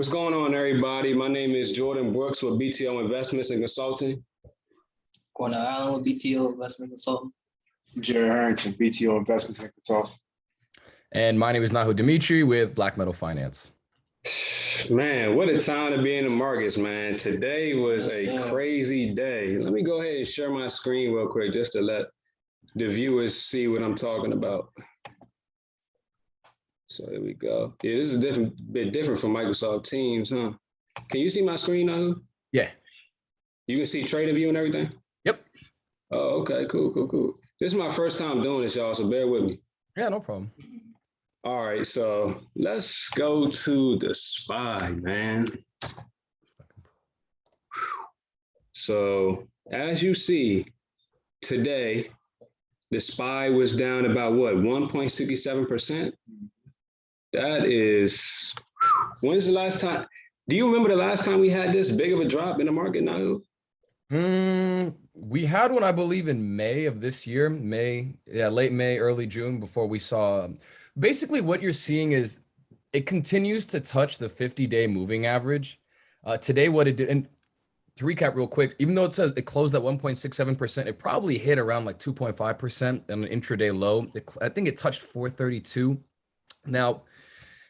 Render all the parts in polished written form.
What's going on, everybody? My name is Jordan Brooks with BTO Investments and Consulting. Corner Island with BTO Investment Consultant. Jerry Harrington, BTO Investments and Consulting. And my name is Nahu Dmitri with BlackMetalFinance. Man, what a time to be in the markets, man. Today was a crazy day. Let me go ahead and share my screen real quick just to let the viewers see what I'm talking about. So here we go. Yeah, this is a bit different from Microsoft Teams, huh? Can you see my screen, Nahu? Yeah. You can see Trader View and everything? Yep. Oh, okay, cool. This is my first time doing this, y'all, so bear with me. Yeah, no problem. All right, so let's go to the SPY, man. So as you see, today, the SPY was down about what, 1.67%? That is, when's the last time? Do you remember the last time we had this big of a drop in the market, Nahu? We had one, I believe, in May of this year, late May, early June, before we saw. Basically, what you're seeing is it continues to touch the 50-day moving average. Today, what it did, and to recap real quick, even though it says it closed at 1.67%, it probably hit around like 2.5% on an intraday low. I think it touched 432. Now,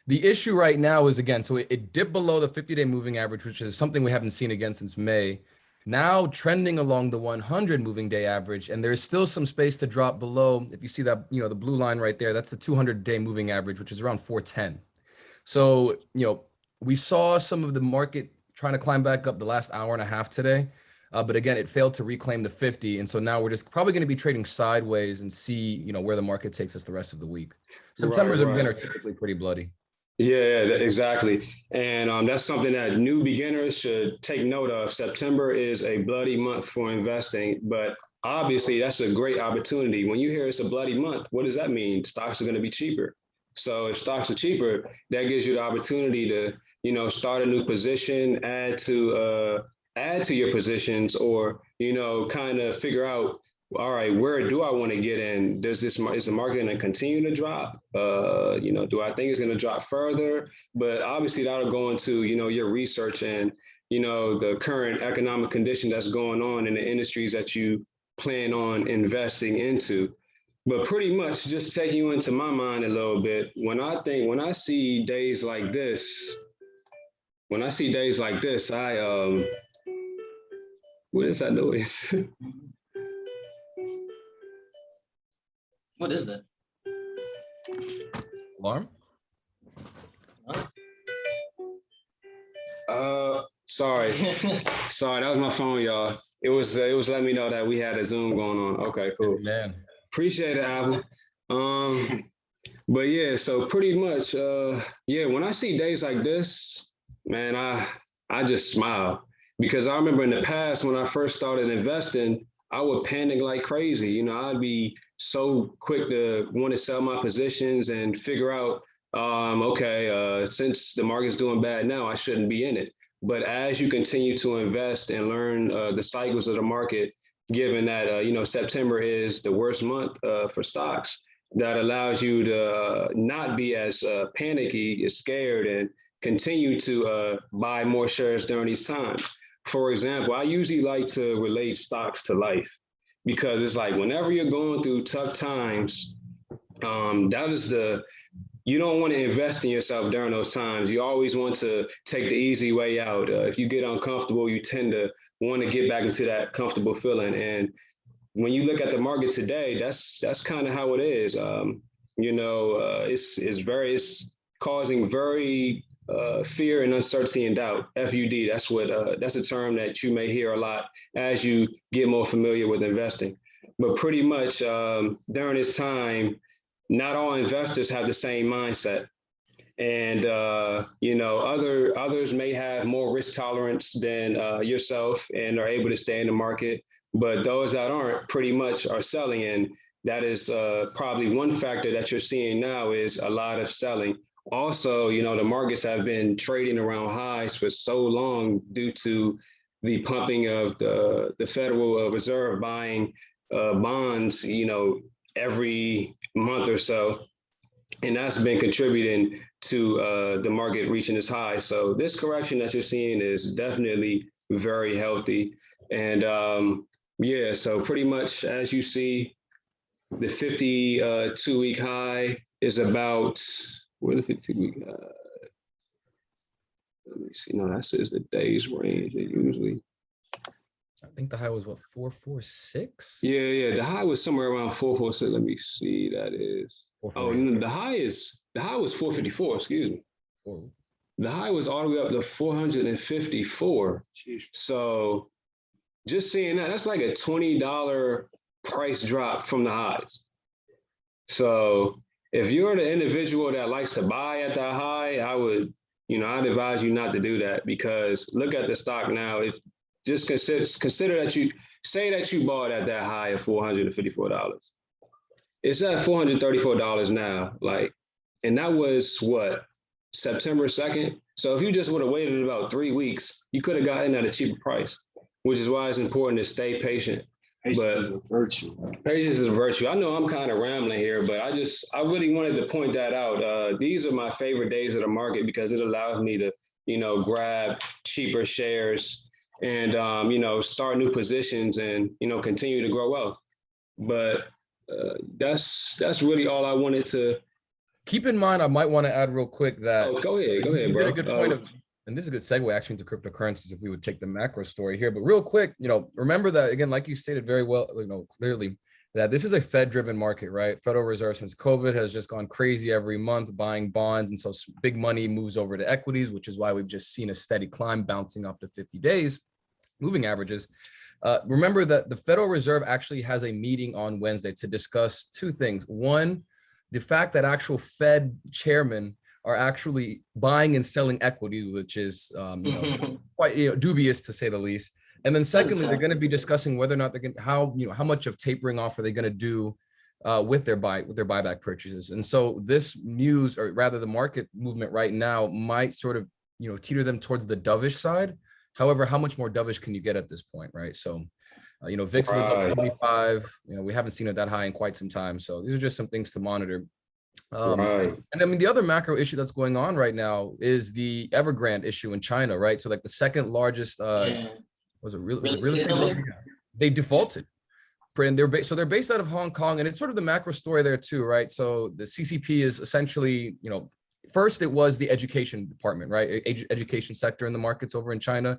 the issue right now is, again, so it dipped below the 50-day moving average, which is something we haven't seen again since May. Now trending along the 100 moving day average, and there's still some space to drop below. If you see that, the blue line right there, that's the 200-day moving average, which is around 410. So, we saw some of the market trying to climb back up the last hour and a half today, but again, it failed to reclaim the 50, and so now we're just probably going to be trading sideways and see, where the market takes us the rest of the week. September's again are typically pretty bloody. Yeah, exactly. And that's something that new beginners should take note of. September is a bloody month for investing, but obviously that's a great opportunity. When you hear it's a bloody month, what does that mean? Stocks are going to be cheaper. So if stocks are cheaper, that gives you the opportunity to, start a new position, add to your positions, or, kind of figure out, all right, where do I want to get in? Is the market going to continue to drop? Do I think it's going to drop further? But obviously that'll go into, your research and, the current economic condition that's going on in the industries that you plan on investing into. But pretty much just taking you into my mind a little bit, when I see days like this, what is that noise? What is that? Alarm? Sorry, that was my phone, y'all. It was letting me know that we had a Zoom going on. Okay, cool. Man. Appreciate it, Apple. But yeah, so pretty much, when I see days like this, man, I just smile, because I remember in the past when I first started investing, I would panic like crazy. I'd be so quick to want to sell my positions and figure out, since the market's doing bad now, I shouldn't be in it. But as you continue to invest and learn the cycles of the market, given that, September is the worst month for stocks, that allows you to not be as panicky, scared, and continue to buy more shares during these times. For example, I usually like to relate stocks to life, because it's like whenever you're going through tough times, you don't want to invest in yourself during those times. You always want to take the easy way out. If you get uncomfortable, you tend to want to get back into that comfortable feeling. And when you look at the market today, that's kind of how it is. It's causing very fear and uncertainty and doubt. FUD. That's a term that you may hear a lot as you get more familiar with investing. But pretty much during this time, not all investors have the same mindset, and others may have more risk tolerance than yourself and are able to stay in the market. But those that aren't pretty much are selling, and that is probably one factor that you're seeing now is a lot of selling. Also, the markets have been trading around highs for so long due to the pumping of the Federal Reserve buying bonds, every month or so. And that's been contributing to the market reaching its high. So this correction that you're seeing is definitely very healthy. And yeah, so pretty much as you see, the 52-week high is about, where the 52-week high? Let me see. No, that says the days range. It usually. I think the high was what, 446? Yeah. The high was somewhere around 446. Let me see. That is. Oh, no, the high was 454. Excuse me. The high was all the way up to 454. Jeez. So just seeing that, that's like a $20 price drop from the highs. So if you're the individual that likes to buy at that high, I'd advise you not to do that, because look at the stock now. If just consider that you say that you bought at that high of $454. It's at $434 now. And that was what, September 2nd? So if you just would have waited about 3 weeks, you could have gotten at a cheaper price, which is why it's important to stay patient. Patience is a virtue. Patience is a virtue. I know I'm kind of rambling here, but I really wanted to point that out. These are my favorite days of the market because it allows me to, grab cheaper shares and, start new positions and, continue to grow wealth. But that's really all I wanted to. Keep in mind, I might want to add real quick that. Oh, go ahead, bro. You made a good point and this is a good segue actually into cryptocurrencies if we would take the macro story here. But real quick, remember that, again, like you stated very well, clearly, that this is a Fed-driven market, right? Federal Reserve since COVID has just gone crazy every month buying bonds. And so big money moves over to equities, which is why we've just seen a steady climb bouncing up to 50 days, moving averages. Remember that the Federal Reserve actually has a meeting on Wednesday to discuss two things. One, the fact that actual Fed chairmen are actually buying and selling equity, which is quite dubious to say the least. And then secondly, they're going to be discussing whether or not they're going to, how much of tapering off are they going to do with their buyback purchases. And so this news, or rather the market movement right now, might sort of teeter them towards the dovish side. However, how much more dovish can you get at this point, right? So VIX is above 25. We haven't seen it that high in quite some time. So these are just some things to monitor. And I mean, the other macro issue that's going on right now is the Evergrand issue in China, right? So like the second largest, was it real estate? They defaulted. And they're based out of Hong Kong, and it's sort of the macro story there too, right? So the CCP is essentially, first it was the education department, right? Education sector in the markets over in China.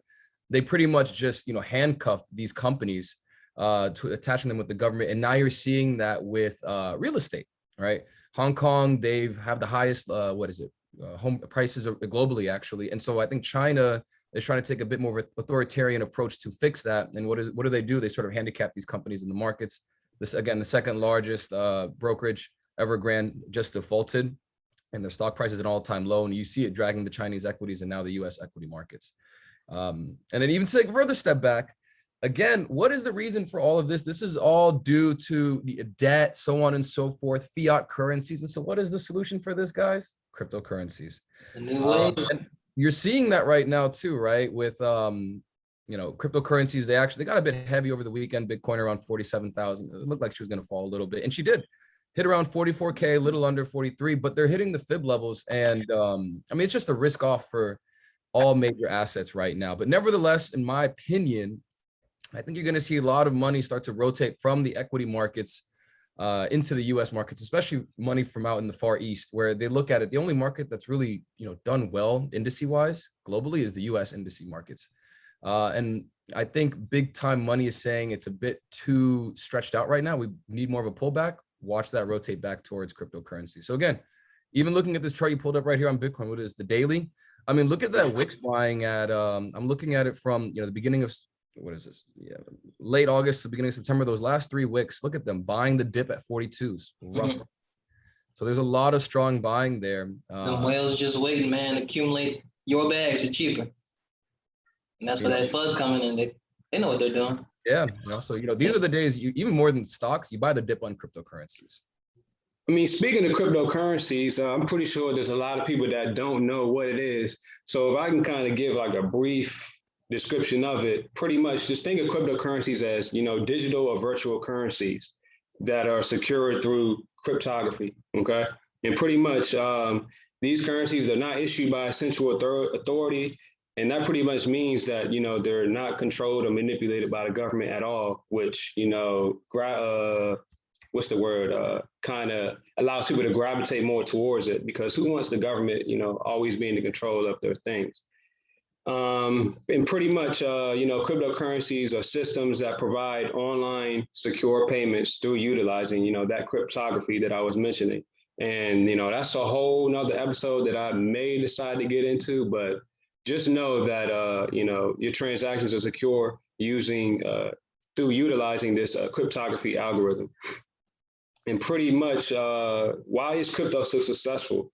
They pretty much just, handcuffed these companies to attaching them with the government. And now you're seeing that with real estate, right? Hong Kong, they have the highest, home prices globally, actually. And so I think China is trying to take a bit more of an authoritarian approach to fix that. And what do they do? They sort of handicap these companies in the markets. This, again, the second largest brokerage, Evergrand, just defaulted, and their stock price is an all-time low. And you see it dragging the Chinese equities and now the US equity markets. And then even to take a further step back, again, what is the reason for all of this? This is all due to the debt, so on and so forth, fiat currencies. And so what is the solution for this, guys? Cryptocurrencies. And you're seeing that right now too, right? With, cryptocurrencies, they got a bit heavy over the weekend. Bitcoin around 47,000. It looked like she was going to fall a little bit. And she did hit around 44K, a little under 43, but they're hitting the fib levels. And it's just a risk off for all major assets right now. But nevertheless, in my opinion, I think you're going to see a lot of money start to rotate from the equity markets into the US markets, especially money from out in the Far East, where they look at it. The only market that's really, done well indice wise globally is the US indice markets. And I think big time money is saying it's a bit too stretched out right now. We need more of a pullback. Watch that rotate back towards cryptocurrency. So again, even looking at this chart you pulled up right here on Bitcoin, what is the daily? I mean, look at that wick buying at, I'm looking at it from, the beginning of, what is this? Yeah, late August, the beginning of September, those last 3 wicks, look at them buying the dip at 42s. Rough. So there's a lot of strong buying there. The whales just waiting, man, to accumulate your bags for cheaper. And that's where that FUD's coming in. They know what they're doing. Yeah. So, these are the days, even more than stocks, you buy the dip on cryptocurrencies. I mean, speaking of cryptocurrencies, I'm pretty sure there's a lot of people that don't know what it is. So if I can kind of give like a brief description of it, pretty much just think of cryptocurrencies as, digital or virtual currencies that are secured through cryptography, okay? And pretty much these currencies are not issued by a central authority. And that pretty much means that, they're not controlled or manipulated by the government at all, which, what's the word, kind of allows people to gravitate more towards it, because who wants the government, always being in control of their things? And pretty much, cryptocurrencies are systems that provide online secure payments through utilizing, that cryptography that I was mentioning. And, that's a whole nother episode that I may decide to get into, but just know that, your transactions are secure through utilizing this cryptography algorithm. And pretty much, why is crypto so successful?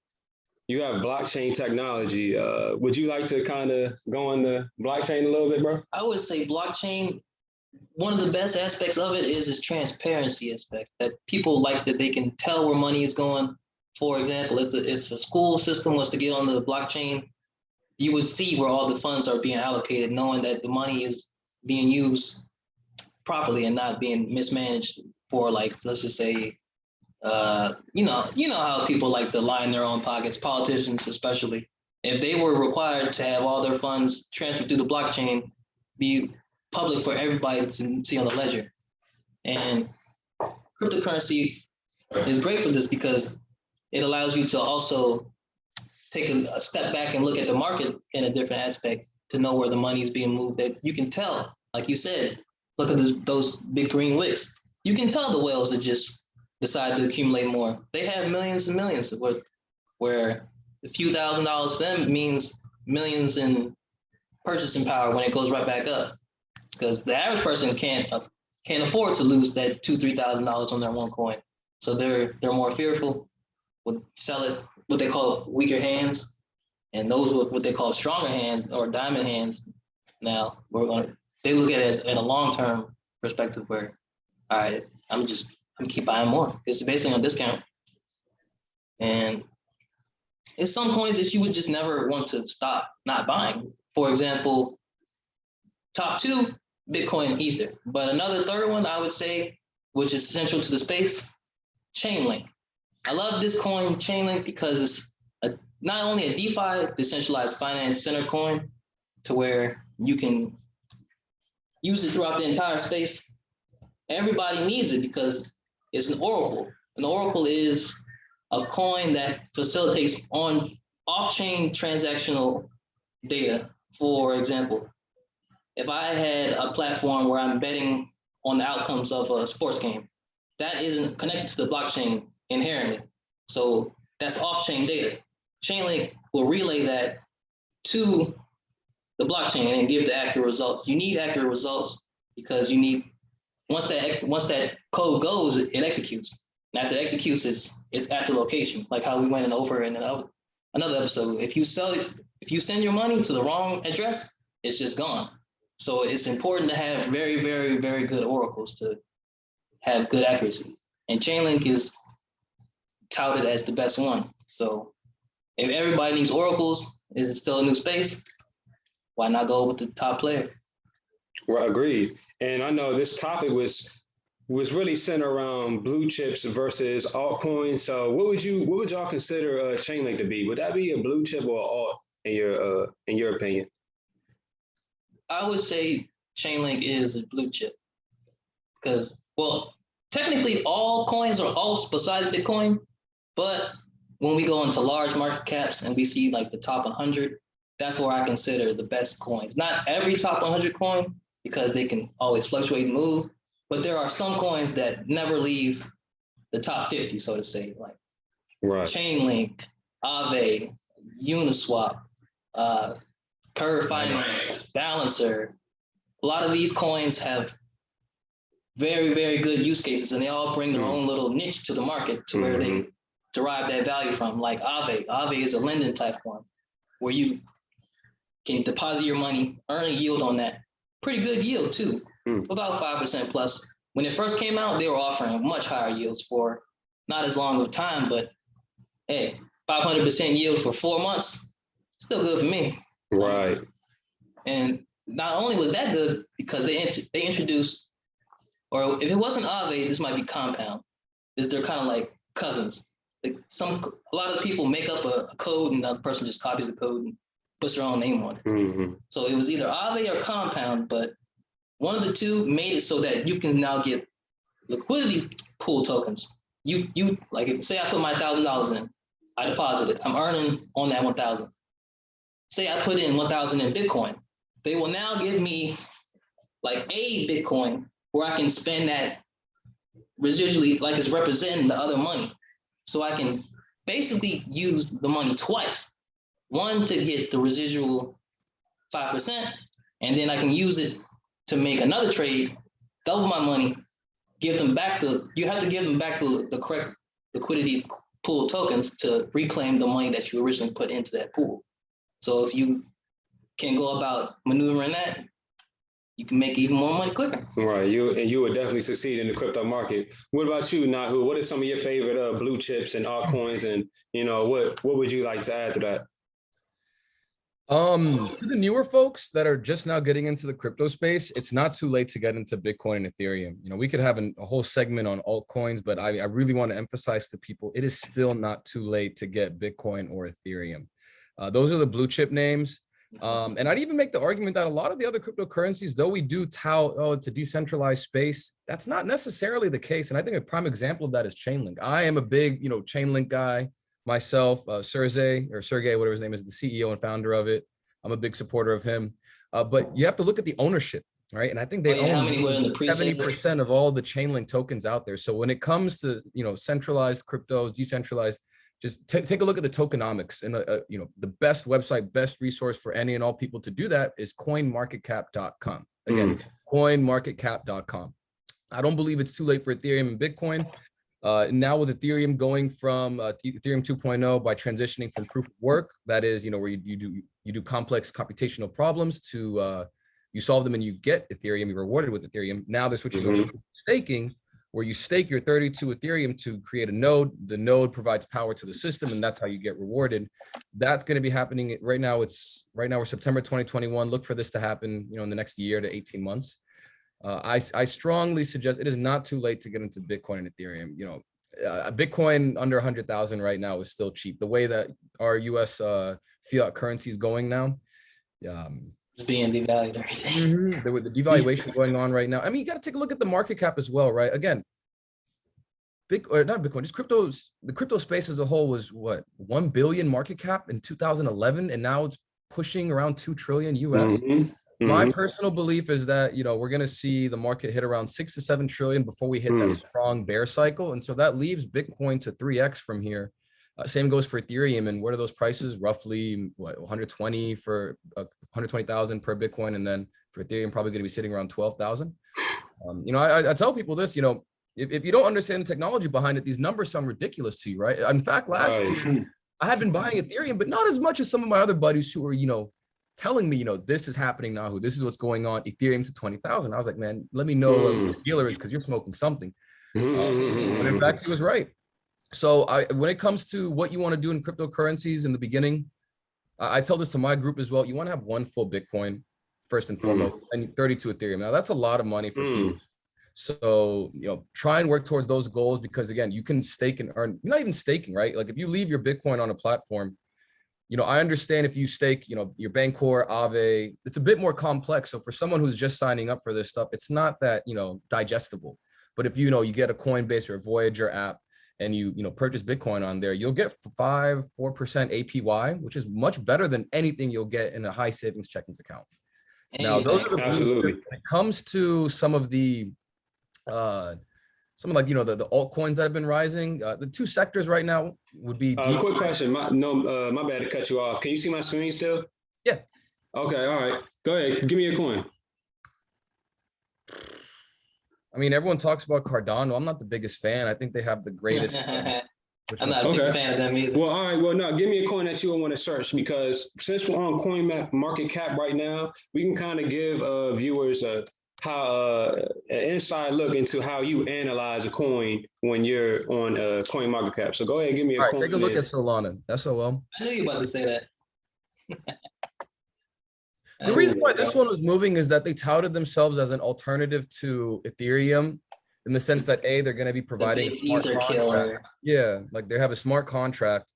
You have blockchain technology. Would you like to kind of go on the blockchain a little bit, bro? I would say blockchain, one of the best aspects of it is its transparency aspect, that people like that they can tell where money is going. For example, if the school system was to get on the blockchain, you would see where all the funds are being allocated, knowing that the money is being used properly and not being mismanaged for, like, let's just say, you know how people like to line their own pockets, politicians especially. If they were required to have all their funds transferred through the blockchain, be public for everybody to see on the ledger. And cryptocurrency is great for this because it allows you to also take a step back and look at the market in a different aspect to know where the money is being moved. That you can tell, like you said, look at those big green wicks. You can tell the whales that just decide to accumulate more. They have millions and millions, where a few $1,000s for them means millions in purchasing power when it goes right back up. Because the average person can't afford to lose that $2,000-$3,000 on their one coin. So they're more fearful, would sell it, what they call weaker hands, and those with what they call stronger hands or diamond hands. Now they look at it as in a long-term perspective where, all right, I'm keep buying more. It's basically on discount. And it's some coins that you would just never want to stop not buying. For example, top two, Bitcoin, Ether. But another third one I would say, which is central to the space, Chainlink. I love this coin, Chainlink, because it's not only a DeFi, decentralized finance center coin, to where you can use it throughout the entire space. Everybody needs it because it's an oracle. An oracle is a coin that facilitates off-chain transactional data. For example, if I had a platform where I'm betting on the outcomes of a sports game, that isn't connected to the blockchain inherently. So that's off-chain data. Chainlink will relay that to the blockchain and give the accurate results. You need accurate results because you need, once that code goes, it executes. And after it executes, it's at the location, like how we went over in another episode. If you send your money to the wrong address, it's just gone. So it's important to have very, very, very good oracles to have good accuracy. And Chainlink is touted as the best one. So if everybody needs oracles, is it still a new space? Why not go with the top player? Well, agreed. And I know this topic was really centered around blue chips versus altcoins. So what would y'all consider Chainlink to be? Would that be a blue chip or alt in your opinion? I would say Chainlink is a blue chip because, well, technically all coins are alts besides Bitcoin, but when we go into large market caps and we see like the top 100, that's where I consider the best coins. Not every top 100 coin, because they can always fluctuate and move, but there are some coins that never leave the top 50, so to say, like right. Chainlink, Aave, Uniswap, Curve Finance, Balancer. A lot of these coins have very, very good use cases, and they all bring their own little niche to the market to where they derive that value from. Like Aave. Aave is a lending platform where you can deposit your money, earn a yield on that. Pretty good yield too, about 5% plus. When it first came out, they were offering much higher yields for not as long of a time, but hey, 500% yield for 4 months, still good for me. Right. And not only was that good, because they introduced, or if it wasn't Aave, this might be Compound. They're kind of like cousins. like a lot of people make up a code and another person just copies the code and puts their own name on it. Mm-hmm. So it was either Aave or Compound, but one of the two made it so that you can now get liquidity pool tokens. You like, if say I put my $1,000 in, I deposit it, I'm earning on that 1,000. Say I put in 1,000 in Bitcoin, they will now give me like a Bitcoin where I can spend that residually, like it's representing the other money. So I can basically use the money twice. One to get the residual 5%, and then I can use it to make another trade, double my money, give them back you have to give them back the correct liquidity pool tokens to reclaim the money that you originally put into that pool. So if you can go about maneuvering that, you can make even more money quicker. Right, you would definitely succeed in the crypto market. What about you, Nahu? What are some of your favorite blue chips and altcoins, and what would you like to add to that? To the newer folks that are just now getting into the crypto space, it's not too late to get into Bitcoin and Ethereum. We could have a whole segment on altcoins, but I really want to emphasize to people, it is still not too late to get Bitcoin or Ethereum. Those are the blue chip names. And I'd even make the argument that a lot of the other cryptocurrencies, though we do tout, oh, it's a decentralized space, that's not necessarily the case. And I think a prime example of that is Chainlink. I am a big, Chainlink guy myself. Sergey, whatever his name is, the CEO and founder of it. I'm a big supporter of him. But you have to look at the ownership, right? And I think they own 70% of all the Chainlink tokens out there. So when it comes to, centralized cryptos, decentralized, just take a look at the tokenomics, and the best website, best resource for any and all people to do that is coinmarketcap.com. Again, coinmarketcap.com. I don't believe it's too late for Ethereum and Bitcoin. Now with Ethereum going from Ethereum 2.0 by transitioning from proof of work, that is, where you do complex computational problems to you solve them and you get Ethereum, you're rewarded with Ethereum. Now they're switching over to staking, where you stake your 32 Ethereum to create a node. The node provides power to the system, and that's how you get rewarded. That's going to be happening right now. We're September 2021. Look for this to happen, in the next year to 18 months. I strongly suggest it is not too late to get into Bitcoin and Ethereum. Bitcoin under 100,000 right now is still cheap. The way that our US fiat currency is going now, being devalued, everything. The devaluation going on right now. I mean, you got to take a look at the market cap as well, right? Again, not Bitcoin, just cryptos. The crypto space as a whole was what, 1 billion market cap in 2011, and now it's pushing around 2 trillion US. My personal belief is that we're going to see the market hit around 6 to 7 trillion before we hit that strong bear cycle, and so that leaves Bitcoin to 3x from here. Same goes for Ethereum. And what are those prices? Roughly 120 for 120,000 per Bitcoin, and then for Ethereum, probably going to be sitting around 12,000. I tell people this. If you don't understand the technology behind it, these numbers sound ridiculous to you, right? In fact, last year, I had been buying Ethereum, but not as much as some of my other buddies who were, telling me, this is happening now. This is what's going on. Ethereum to 20,000. I was like, man, let me know what the dealer is, because you're smoking something. And in fact, he was right. So when it comes to what you want to do in cryptocurrencies in the beginning, I tell this to my group as well. You want to have one full Bitcoin first and foremost, and 32 Ethereum. Now that's a lot of money for people. So, try and work towards those goals, because again, you can stake and earn. You're not even staking, right? Like if you leave your Bitcoin on a platform, I understand if you stake, your Bancor, Aave, it's a bit more complex. So for someone who's just signing up for this stuff, it's not that, digestible. But if you get a Coinbase or a Voyager app, and you purchase Bitcoin on there, you'll get 4% APY, which is much better than anything you'll get in a high savings checking account. Now, those are the absolutely. When it comes to some of the the altcoins that have been rising, the two sectors right now would be DeFi. Quick question. My bad to cut you off. Can you see my screen still? Yeah. Okay. All right. Go ahead. Give me a coin. I mean, everyone talks about Cardano. I'm not the biggest fan. I think they have the greatest. I'm not a big fan of them either. Well, all right. Well, no, give me a coin that you would want to search, because since we're on CoinMarketCap right now, we can kind of give viewers an inside look into how you analyze a coin when you're on CoinMarketCap. So go ahead and give me a coin. All right, take a look at Solana. SOL. I knew you were about to say that. The reason why this one was moving is that they touted themselves as an alternative to Ethereum. in the sense that they're going to be providing a smart ether contract. killer. Yeah, like they have a smart contract,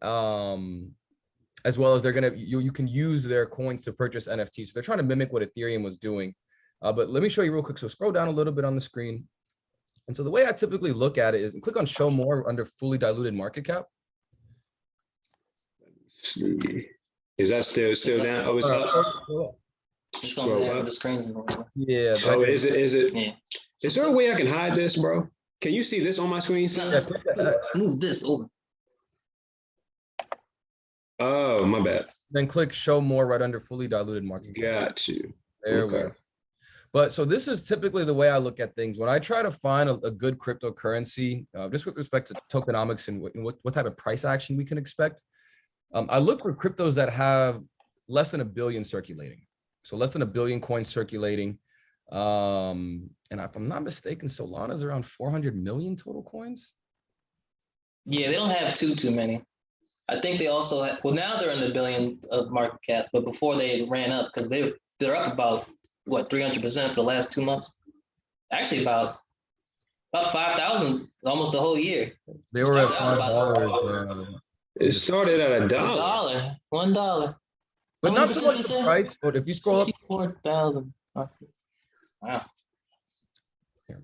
as well as they're going to you can use their coins to purchase NFTs. So they're trying to mimic what Ethereum was doing. But let me show you real quick. So scroll down a little bit on the screen. And so the way I typically look at it is click on show more under fully diluted market cap. Is that still down? Oh, it's up. It's on there. The screen's on. Yeah. Oh, is it? Yeah. Is there a way I can hide this, bro? Can you see this on my screen? Move this over. Oh, my bad. Then click show more right under fully diluted market cap. Got you. There we go. But so this is typically the way I look at things. When I try to find a good cryptocurrency, just with respect to tokenomics and what type of price action we can expect, I look for cryptos that have less than 1 billion circulating. So less than 1 billion coins circulating. And if I'm not mistaken, Solana's around 400 million total coins. Yeah, they don't have too many. I think they also have, well, now they're in the billion of market cap, but before they ran up, because they're up about what 300% for the last 2 months. Actually, about 5,000 almost the whole year. They were at $5. It started at $1. $1. But not so much the price, but if you scroll up, 4,000. Wow. Here.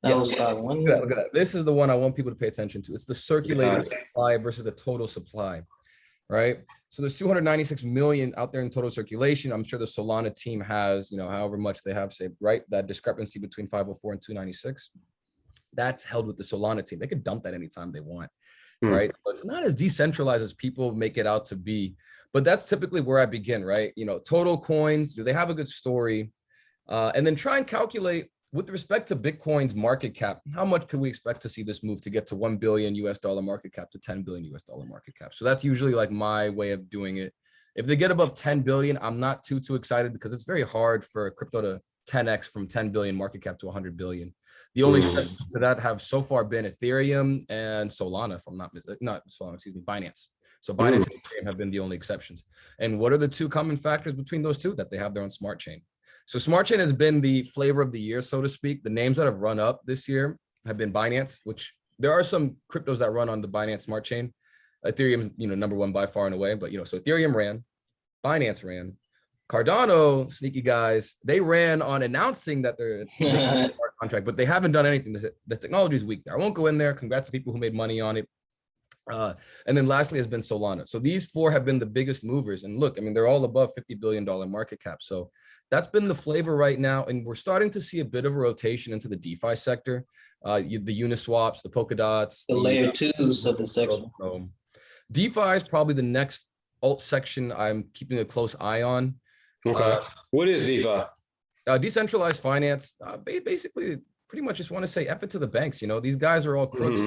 Yes. Look at that. This is the one I want people to pay attention to. It's the circulating supply versus the total supply, right? So there's 296 million out there in total circulation. I'm sure the Solana team has, however much they have saved, right? That discrepancy between 504 and 296. That's held with the Solana team. They could dump that anytime they want, right? So it's not as decentralized as people make it out to be, but that's typically where I begin, right? Total coins, do they have a good story? And then try and calculate with respect to Bitcoin's market cap, how much could we expect to see this move to get to $1 billion market cap to $10 billion market cap? So that's usually like my way of doing it. If they get above 10 billion, I'm not too excited because it's very hard for crypto to 10x from 10 billion market cap to 100 billion. The only exceptions to that have so far been Ethereum and Solana, if I'm not Solana, excuse me, Binance. So Binance and Ethereum have been the only exceptions. And what are the two common factors between those two? That they have their own smart chain. So smart chain has been the flavor of the year, so to speak. The names that have run up this year have been Binance, which there are some cryptos that run on the Binance smart chain. Ethereum, number one by far and away, but so Ethereum ran, Binance ran, Cardano, sneaky guys, they ran on announcing that they're smart contract, but they haven't done anything. The technology is weak there. I won't go in there. Congrats to people who made money on it. And then lastly has been Solana. So these four have been the biggest movers. And look, they're all above $50 billion market cap. So that's been the flavor right now. And we're starting to see a bit of a rotation into the DeFi sector, the Uniswaps, the Polkadots. The layer twos of the section. DeFi is probably the next alt section I'm keeping a close eye on. Okay. What is DeFi? Decentralized finance. Basically, pretty much just want to say F it to the banks. These guys are all crooks.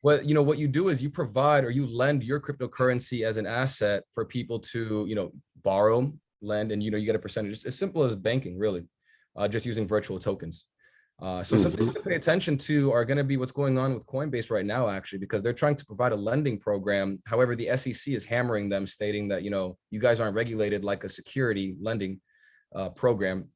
What you do is you provide or you lend your cryptocurrency as an asset for people to, borrow, lend, and you get a percentage. It's as simple as banking, really, just using virtual tokens. So some things to pay attention to are going to be what's going on with Coinbase right now, actually, because they're trying to provide a lending program. However, the SEC is hammering them, stating that, you guys aren't regulated like a security lending program.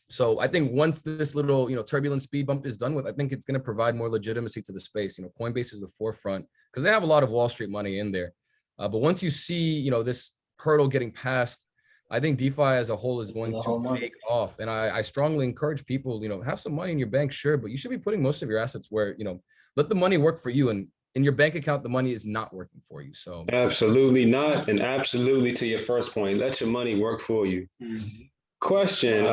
So I think once this little, turbulent speed bump is done with, I think it's going to provide more legitimacy to the space. Coinbase is the forefront because they have a lot of Wall Street money in there. But once you see, this hurdle getting passed, I think DeFi as a whole is going to take off. And I strongly encourage people, have some money in your bank, sure, but you should be putting most of your assets where, let the money work for you. And in your bank account, the money is not working for you. So absolutely not. And absolutely to your first point, let your money work for you. Question.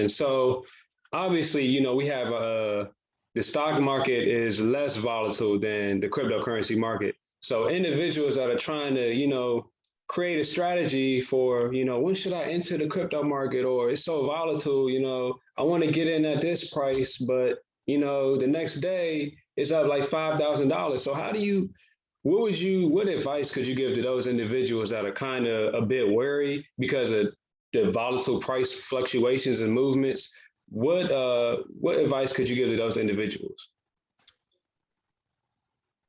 So obviously, we have the stock market is less volatile than the cryptocurrency market. So individuals that are trying to, create a strategy for, when should I enter the crypto market, or it's so volatile, I want to get in at this price, but, the next day it's up like $5,000. So what advice could you give to those individuals that are kind of a bit wary because of the volatile price fluctuations and movements? What advice could you give to those individuals?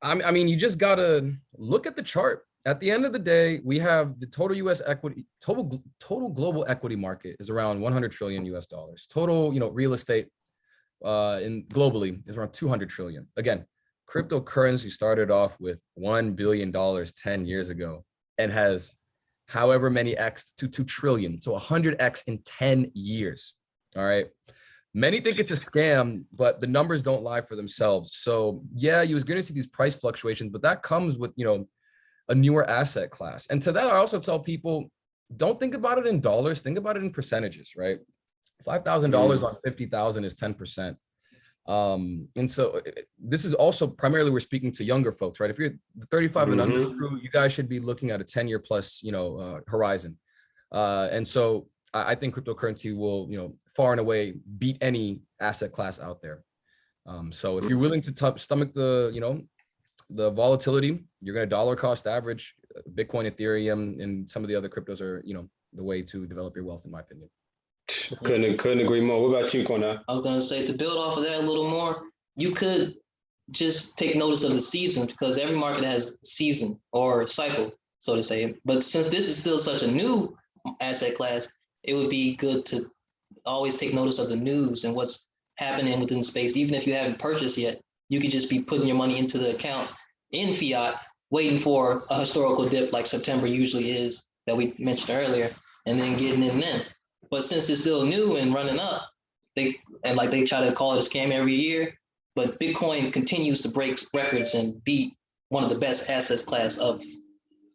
You just got to look at the chart. at the end of the day, we have the total U.S. equity, total global equity market is around 100 trillion US dollars. Total, real estate in globally is around 200 trillion. Again, cryptocurrency started off with $1 billion 10 years ago and has however many X to 2 trillion. So 100X in 10 years. All right. Many think it's a scam, but the numbers don't lie for themselves. So yeah, you was going to see these price fluctuations, but that comes with, a newer asset class. And to that, I also tell people, don't think about it in dollars, think about it in percentages, right? $5,000 on 50,000 is 10%. And so this is also primarily we're speaking to younger folks, right? If you're 35 and under crew, you guys should be looking at a 10-year plus, horizon. And so I think cryptocurrency will, far and away beat any asset class out there. So if you're willing to stomach the, the volatility, you're going to dollar cost average. Bitcoin, Ethereum, and some of the other cryptos are, the way to develop your wealth, in my opinion. Couldn't agree more. What about you, Cornell? I was going to say, to build off of that a little more, you could just take notice of the season, because every market has season or cycle, so to say. But since this is still such a new asset class, it would be good to always take notice of the news and what's happening within the space. Even if you haven't purchased yet, you could just be putting your money into the account in fiat, waiting for a historical dip like September usually is that we mentioned earlier, and then getting in then. But since it's still new and running up, they try to call it a scam every year, but Bitcoin continues to break records and be one of the best assets class of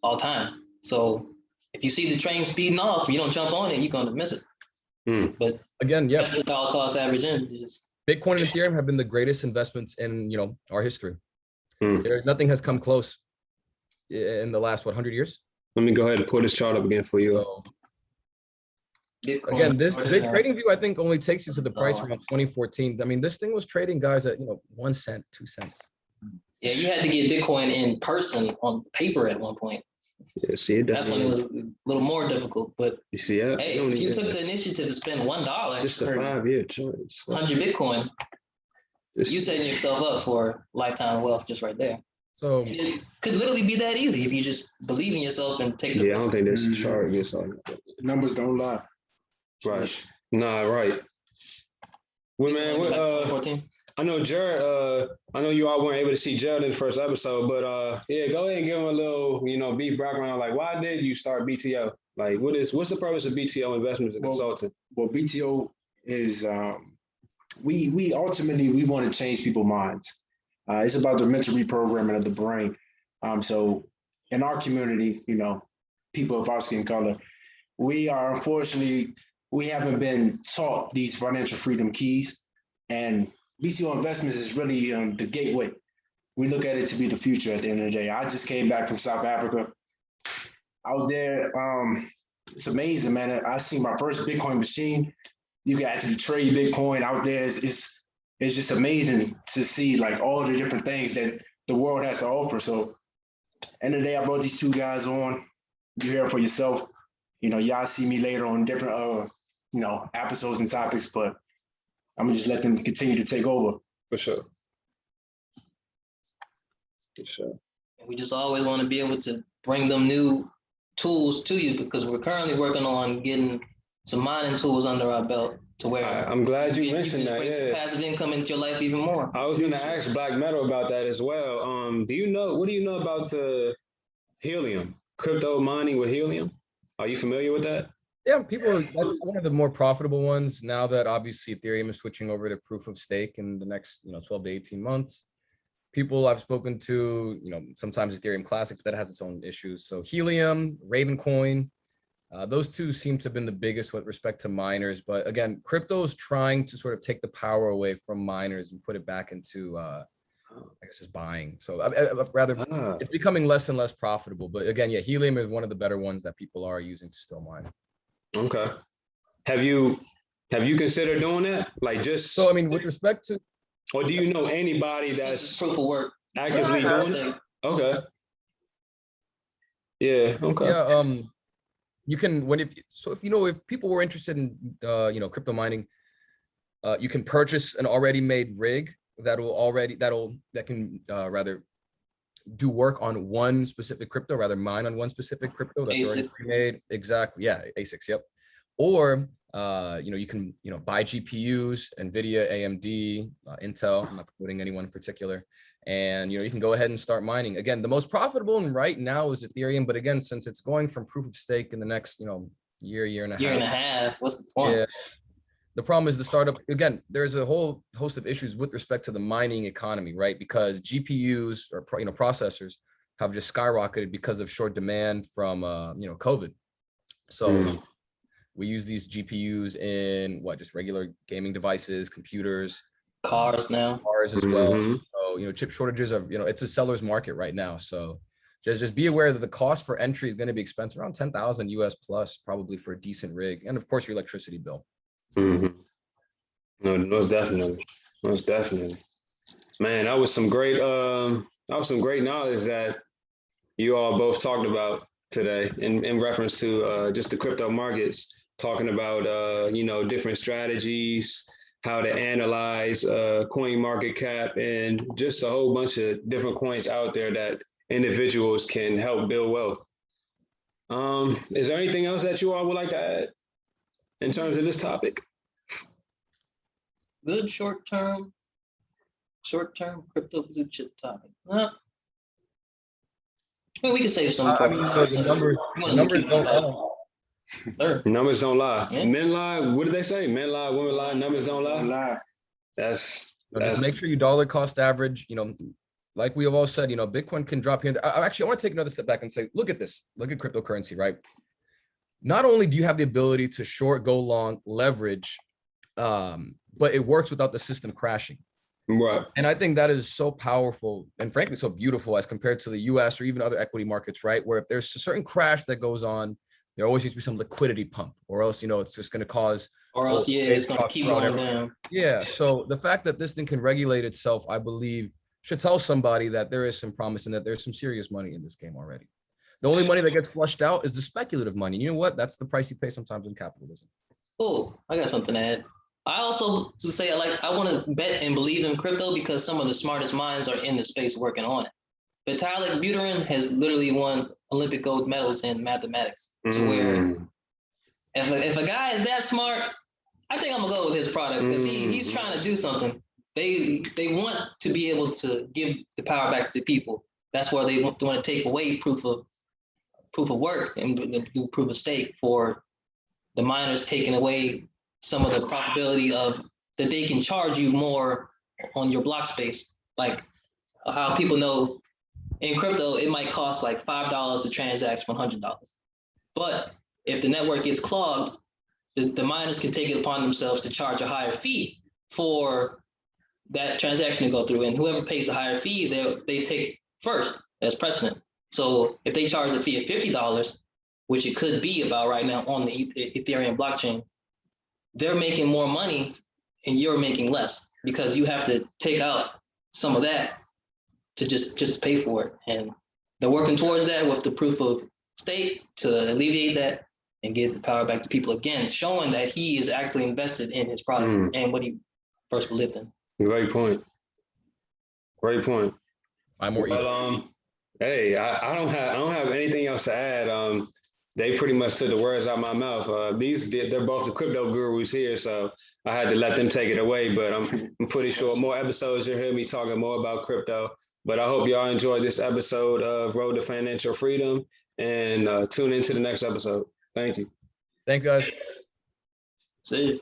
all time. So if you see the train speeding off, you don't jump on it, you're going to miss it. But again, yeah, that's the dollar cost average in. Bitcoin and Ethereum have been the greatest investments in, our history. Nothing has come close in the last, 100 years? Let me go ahead and pull this chart up again for you. So, again, this trading view, I think, only takes you to the price around 2014. I mean, this thing was trading, guys, at 1 cent, 2 cents. Yeah, you had to get Bitcoin in person on paper at one point. Yeah, see, that's when it was a little more difficult. But you see, hey, if you took the initiative to spend $1 just a 5-year chart, 100 Bitcoin, you setting yourself up for lifetime wealth just right there. So it could literally be that easy if you just believe in yourself and take the risk. I don't think this chart gets on. Numbers don't lie. Right. Nah, right. Well, man, I know Jared, I know you all weren't able to see Jared in the first episode, but yeah, go ahead and give him a little, brief background. Like, why did you start BTO? Like, what's the purpose of BTO Investments and Consulting? Well, BTO is, we ultimately, we want to change people's minds. It's about the mental reprogramming of the brain. So in our community, people of our skin color, we are unfortunately, we haven't been taught these financial freedom keys, and BTO Investments is really the gateway. We look at it to be the future at the end of the day. I just came back from South Africa. Out there, it's amazing, man. I seen my first Bitcoin machine. You can actually trade Bitcoin out there. It's just amazing to see like all the different things that the world has to offer. So end of the day, I brought these two guys on. You hear it for yourself. Y'all see me later on different, episodes and topics, but I'm gonna just let them continue to take over. For sure. For sure. We just always want to be able to bring them new tools to you, because we're currently working on getting some mining tools under our belt to where I'm glad you mentioned that. Bring some passive income into your life even more. I was going to ask Black Metal about that as well. What do you know about helium, crypto mining with helium? Are you familiar with that? Yeah, that's one of the more profitable ones now that obviously Ethereum is switching over to proof of stake in the next 12 to 18 months. People I've spoken to, sometimes Ethereum Classic, but that has its own issues. So Helium, Ravencoin, those two seem to have been the biggest with respect to miners. But again, crypto's trying to sort of take the power away from miners and put it back into, I guess, just buying. So it's becoming less and less profitable. But again, yeah, Helium is one of the better ones that people are using to still mine. Okay. Have you considered doing that? Like just so, I mean, with respect to, or do you know anybody that's proof of work actively doing it? Okay. Yeah. Okay. Yeah. You can if people were interested in crypto mining, you can purchase an already made rig that can do work on one specific crypto, rather mine on one specific crypto that's already ASIC. pre-made. Exactly. Yeah, ASICs. Yep. Or you can buy GPUs, NVIDIA, AMD, Intel. I'm not quoting anyone in particular. And you can go ahead and start mining. Again, the most profitable and right now is Ethereum, but again, since it's going from proof of stake in the next year and a half. What's the point? Yeah. The problem is the startup, again, there's a whole host of issues with respect to the mining economy, right? Because GPUs or processors have just skyrocketed because of short demand from COVID. So we use these GPUs in just regular gaming devices, computers, Cars now. Cars as well. So chip shortages of it's a seller's market right now. So just be aware that the cost for entry is going to be expensive, around 10,000 US plus, probably for a decent rig, and of course your electricity bill. No, most definitely. Man, that was some great knowledge that you all both talked about today in reference to just the crypto markets, talking about different strategies, how to analyze coin market cap, and just a whole bunch of different coins out there that individuals can help build wealth. Is there anything else that you all would like to add in terms of this topic? Good short-term crypto blue chip topic. Well, we can save some. The numbers don't lie. Sure. Numbers don't lie. Yeah. Men lie. What do they say? Men lie, women lie, numbers don't lie. That's just make sure you dollar cost average. Like we have all said, Bitcoin can drop here. Actually, I want to take another step back and say, look at this. Look at cryptocurrency, right? Not only do you have the ability to short, go long, leverage, but it works without the system crashing. Right. And I think that is so powerful and frankly so beautiful as compared to the US or even other equity markets, right? Where if there's a certain crash that goes on, there always needs to be some liquidity pump, or else it's just going to cause, or else it's going to keep going down. Yeah. So the fact that this thing can regulate itself, I believe, should tell somebody that there is some promise and that there's some serious money in this game already. The only money that gets flushed out is the speculative money. You know what? That's the price you pay sometimes in capitalism. Oh, I got something to add. I also to say I want to bet and believe in crypto because some of the smartest minds are in the space working on it. Vitalik Buterin has literally won Olympic gold medals in mathematics. To where if a guy is that smart, I think I'm gonna go with his product because he's trying to do something. They want to be able to give the power back to the people. That's why they want to take away proof of work and do proof of stake for the miners, taking away some of the profitability of that they can charge you more on your block space. Like how people know in crypto, it might cost like $5 to transact $100. But if the network gets clogged, the miners can take it upon themselves to charge a higher fee for that transaction to go through. And whoever pays the higher fee, they take first as precedent. So if they charge a fee of $50, which it could be about right now on the Ethereum blockchain, they're making more money and you're making less because you have to take out some of that to just pay for it. And they're working towards that with the proof of stake to alleviate that and give the power back to people again, showing that he is actually invested in his product and what he first believed in. Great point. I'm more hey, I don't have anything else to add. They pretty much took the words out of my mouth. They're both the crypto gurus here, so I had to let them take it away. But I'm pretty sure more episodes you'll hear me talking more about crypto. But I hope y'all enjoyed this episode of Road to Financial Freedom, and tune into the next episode. Thank you. Thanks, guys. See you.